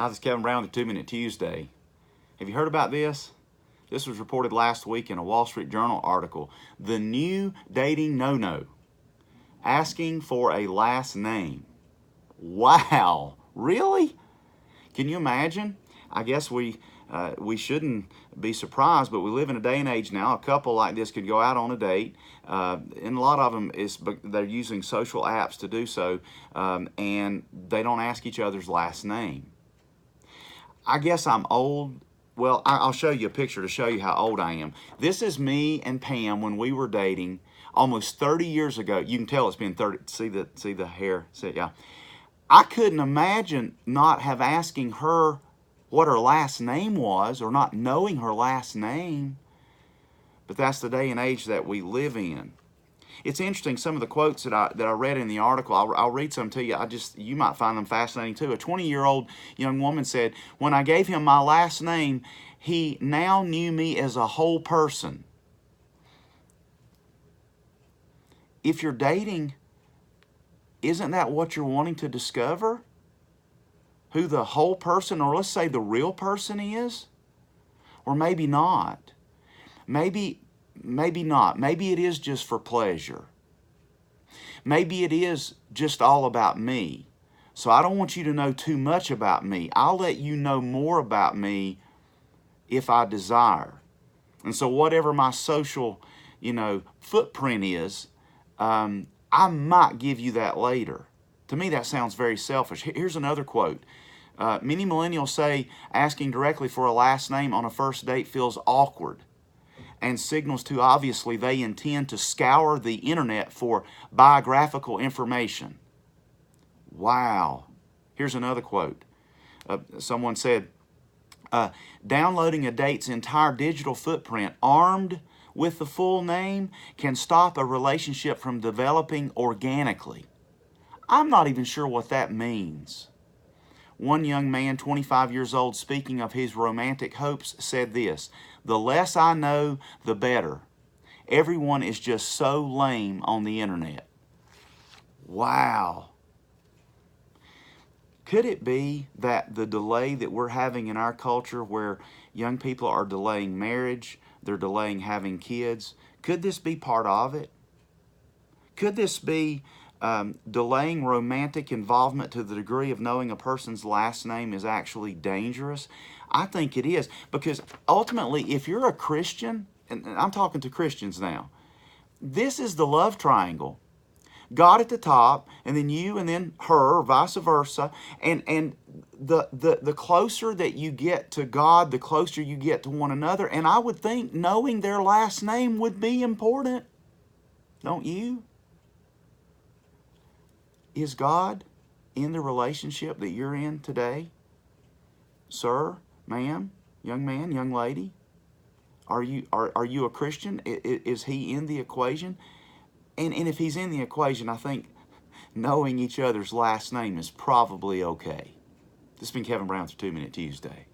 Hi, this is Kevin Brown with 2 Minute Tuesday. Have you heard about this? This was reported last week in a Wall Street Journal article. The new dating no-no, asking for a last name. Wow, really? Can you imagine? I guess we shouldn't be surprised, but we live in a day and age now. A couple like this could go out on a date, and a lot of them they're using social apps to do so, and they don't ask each other's last name. I guess I'm old. Well, I'll show you a picture to show you how old I am. This is me and Pam when we were dating almost 30 years ago. You can tell it's been 30. See the hair? See, yeah. I couldn't imagine not have asking her what her last name was or not knowing her last name. But that's the day and age that we live in. It's interesting, some of the quotes that I read in the article. I'll read some to you. You might find them fascinating too. A 20-year-old young woman said, "When I gave him my last name, he now knew me as a whole person." If you're dating, isn't that what you're wanting to discover? Who the whole person, or let's say the real person is? Or maybe not. Maybe not. Maybe it is just for pleasure. Maybe it is just all about me. So I don't want you to know too much about me. I'll let you know more about me if I desire. And so whatever my social, footprint is, I might give you that later. To me, that sounds very selfish. Here's another quote. Many millennials say asking directly for a last name on a first date feels awkward and signals too obviously they intend to scour the internet for biographical information. Wow. Here's another quote. Someone said, downloading a date's entire digital footprint armed with the full name can stop a relationship from developing organically. I'm not even sure what that means. One young man, 25 years old, speaking of his romantic hopes, said this: "The less I know, the better. Everyone is just so lame on the internet." Wow. Could it be that the delay that we're having in our culture, where young people are delaying marriage, they're delaying having kids, could this be part of it? Could this be delaying romantic involvement to the degree of knowing a person's last name is actually dangerous? I think it is, because ultimately, if you're a Christian, and I'm talking to Christians now, this is the love triangle. God at the top, and then you, and then her, or vice versa. And the closer that you get to God, the closer you get to one another. And I would think knowing their last name would be important. Don't you? Is God in the relationship that you're in today? Sir, ma'am, young man, young lady? Are you a Christian? Is he in the equation? And if he's in the equation, I think knowing each other's last name is probably okay. This has been Kevin Brown for 2 Minute Tuesday.